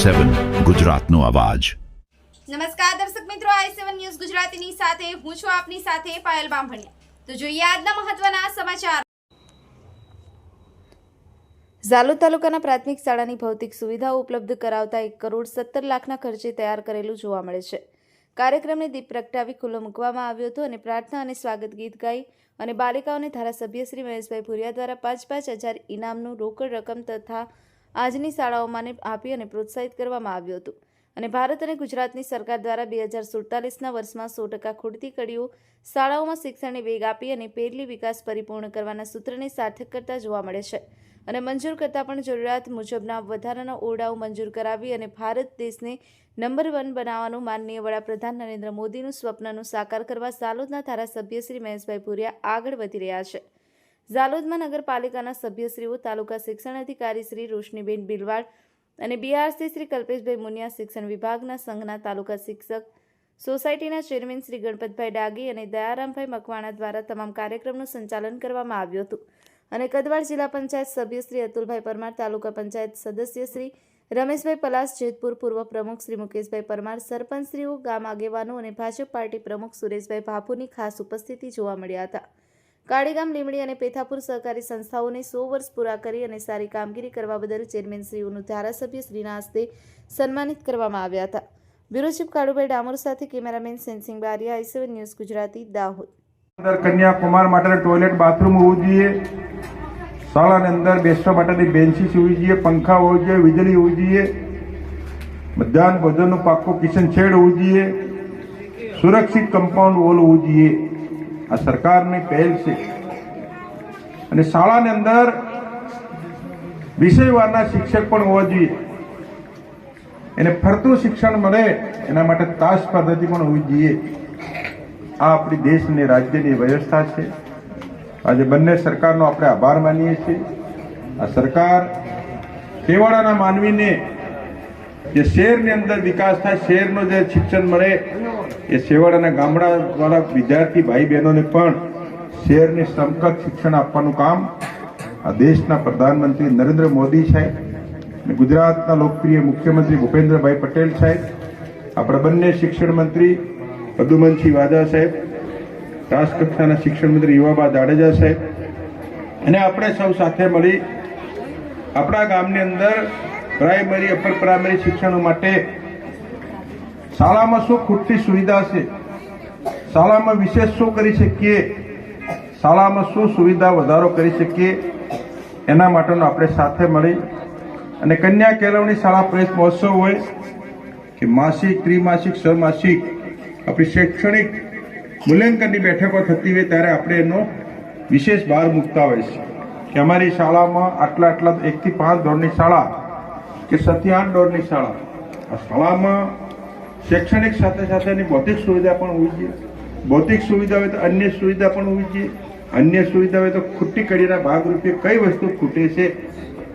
i7 ગુજરાતનો અવાજ। નમસ્કાર દર્શક મિત્રો, i7 ન્યૂઝ ગુજરાતીની સાથે હું છું આપની સાથે પાયલ બામભણિયા। તો જોઈએ આજના મહત્વના સમાચાર। ઝાલોદ તાલુકાના પ્રાથમિક શાળાની ભૌતિક સુવિધાઓ ઉપલબ્ધ કરાવતા 1 કરોડ 17 લાખના ખર્ચે તૈયાર કરેલું જોવા મળે છે। કાર્યક્રમને દીપ પ્રગટાવી ખુલ્લો મૂકવામાં આવ્યો હતો અને પ્રાર્થના અને સ્વાગત ગીત ગાઈ અને બાલિકાઓને ધારાસભ્ય શ્રી મહેશભાઈ ભુરિયા દ્વારા 5-5 હજાર ઇનામનું રોકડ રકમ તથા આજની શાળાઓમાં આપી અને પ્રોત્સાહિત કરવામાં આવ્યું હતું અને ભારત અને ગુજરાતની સરકાર દ્વારા 2047ના વર્ષમાં 100% ખૂટતી કડીઓ શાળાઓમાં શિક્ષણને વેગ આપી અને પેરલી વિકાસ પરિપૂર્ણ કરવાના સૂત્રને સાર્થક કરતા જોવા મળે છે અને મંજૂર કરતા પણ જરૂરિયાત મુજબના વધારાના ઓરડાઓ મંજૂર કરાવી અને ભારત દેશને નંબર 1 બનાવવાનું માનનીય વડાપ્રધાન નરેન્દ્ર મોદીનું સ્વપ્નનું સાકાર કરવા ઝાલોદના ધારાસભ્ય શ્રી મહેશભાઈ ભુરિયા આગળ વધી રહ્યા છે। ઝાલોદમાં નગરપાલિકાના સભ્યશ્રીઓ, તાલુકા શિક્ષણ અધિકારી શ્રી રોશનીબેન બિલવાડ અને બીઆરસી શ્રી કલ્પેશભાઈ મુનિયા, શિક્ષણ વિભાગના સંઘના તાલુકા શિક્ષક સોસાયટીના ચેરમેન શ્રી ગણપતભાઈ ડાગી અને દયારામભાઈ મકવાણા દ્વારા તમામ કાર્યક્રમનું સંચાલન કરવામાં આવ્યું હતું અને કદવાડ જિલ્લા પંચાયત સભ્ય શ્રી અતુલભાઈ પરમાર, તાલુકા પંચાયત સદસ્ય શ્રી રમેશભાઈ પલાસ, જેતપુર પૂર્વ પ્રમુખ શ્રી મુકેશભાઈ પરમાર, સરપંચશ્રીઓ, ગામ આગેવાનો અને ભાજપ પાર્ટી પ્રમુખ સુરેશભાઈ ભાભુની ખાસ ઉપસ્થિતિ જોવા મળ્યા હતા। કાળીગામ, લીમડી અને પેથાપુર સહકારી સંસ્થાઓને 100 વર્ષ પૂરા કરી અને સારી કામગીરી કરવા બદલ ચેરમેનશ્રીઓનું ધારાસભ્ય શ્રીના હસ્તે સન્માનિત કરવામાં આવ્યા હતા। બ્યુરો ચીફ કાળુભાઈ ડામોર સાથે cameraman Sensing Baria, i7 news Gujarati, Dahod. કન્યાકુમાર માટે ટોયલેટ બાથરૂમ હોવું જોઈએ, શાળાની અંદર બેસવા માટેની બેન્ચીસ હોવી જોઈએ, પંખા હોવો જોઈએ, વીજળી હોવી જોઈએ, મધ્યાહન ભોજનનું પાક્કું કિચન શેડ હોવું જોઈએ, સુરક્ષિત કમ્પાઉન્ડ વોલ હોવું જોઈએ। આ સરકારની પહેલ છે અને શાળાની અંદર વિષયવારના શિક્ષક પણ હોવા જોઈએ, એને ફરતું શિક્ષણ મળે એના માટે તાસ પદ્ધતિ પણ હોવી જોઈએ। આ આપણી દેશ અને રાજ્યની વ્યવસ્થા છે। આજે બંને સરકારનો આપણે આભાર માનીએ છીએ। આ સરકાર છેવાડાના માનવીને જે શહેરની અંદર વિકાસ થાય, શહેરનો જે શિક્ષણ મળે એ છેવાડાના ગામડાવાળા વિદ્યાર્થી ભાઈ બહેનોને પણ શહેરની સમકક્ષ શિક્ષણ આપવાનું કામ આ દેશના પ્રધાનમંત્રી નરેન્દ્ર મોદી સાહેબ અને ગુજરાતના લોકપ્રિય મુખ્યમંત્રી ભૂપેન્દ્રભાઈ પટેલ સાહેબ, આપણા બંને શિક્ષણ મંત્રી પદુમનસિંહ વાજા સાહેબ, રાષ્ટ્રકક્ષાના શિક્ષણ મંત્રી યુવાબા જાડેજા સાહેબ અને આપણે સૌ સાથે મળી આપણા ગામની અંદર પ્રાઇમરી, અપર પ્રાઇમરી શિક્ષણ માટે શાળામાં શું ખૂટતી સુવિધા છે, શાળામાં વિશેષ શું કરી શકીએ, શાળામાં શું સુવિધા વધારો કરી શકીએ, એના માટેનો આપણે સાથે મળી અને કન્યા કેળવણી શાળા પ્રેસ મહોત્સવ હોય કે માસિક, ત્રિમાસિક, છમાસિક આપણી શૈક્ષણિક મૂલ્યાંકનની બેઠકો થતી હોય ત્યારે આપણે એનો વિશેષ ભાર મૂકતા હોય છે કે અમારી શાળામાં આટલા 1 થી 5 ધોરણની શાળા કે 7 થી 8 ધોરણની શાળા, આ શાળામાં શૈક્ષણિક સાથે સાથેની ભૌતિક સુવિધા પણ હોવી જોઈએ, ભૌતિક સુવિધા હોય તો અન્ય સુવિધા પણ હોવી જોઈએ, અન્ય સુવિધા હોય તો ખૂટતી કડીના ભાગરૂપે કઈ વસ્તુ ખૂટે છે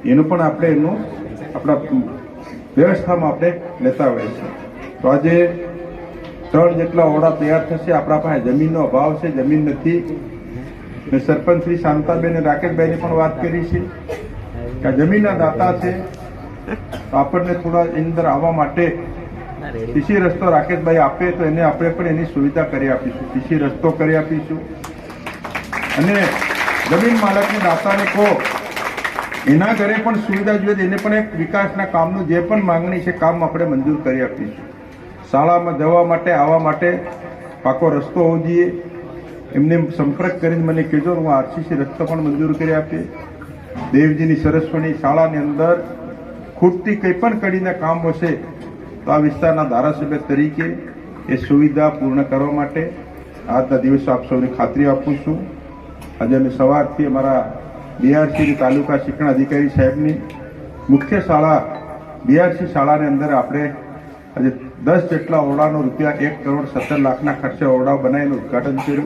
એનું પણ આપણે એનું આપણા વ્યવસ્થામાં આપણે લેતા હોઈએ છીએ। તો આજે 3 જેટલા ઓરડા તૈયાર થશે। આપણા પાસે જમીનનો અભાવ છે, જમીન નથી। મેં સરપંચ શ્રી શાંતાબેન અને રાકેશભાઈની પણ વાત કરી છે કે આ જમીનના દાતા છે તો આપણને થોડા અંદર આવવા માટે સીસી રસ્તો રાકેશભાઈ આપે તો એને આપણે પણ એની સુવિધા કરી આપીશું, સીસી રસ્તો કરી આપીશું અને જમીન માલકની દાતાને કહો એના ઘરે પણ સુવિધા જોઈએ એને પણ એક વિકાસના કામનું જે પણ માંગણી છે કામ આપણે મંજૂર કરી આપીશું। શાળામાં જવા માટે, આવવા માટે પાકો રસ્તો હોવો જોઈએ, એમને સંપર્ક કરીને મને કહેજો, હું આરસીસી રસ્તો પણ મંજૂર કરી આપીએ। દેવજીની સરસ્વતી શાળાની અંદર ખૂટતી કંઈ પણ કડીના કામ હશે તો આ વિસ્તારના ધારાસભ્ય તરીકે એ સુવિધા પૂર્ણ કરવા માટે આજના દિવસે આપ સૌને ખાતરી આપું છું। આજે અમે સવારથી અમારા બીઆરસી તાલુકા શિક્ષણ અધિકારી સાહેબની મુખ્ય શાળા બીઆરસી શાળાની અંદર આપણે આજે 10 જેટલા ઓરડાનો ₹1 કરોડ 17 લાખના ખર્ચે ઓરડાઓ બનાવીને ઉદઘાટન કર્યું।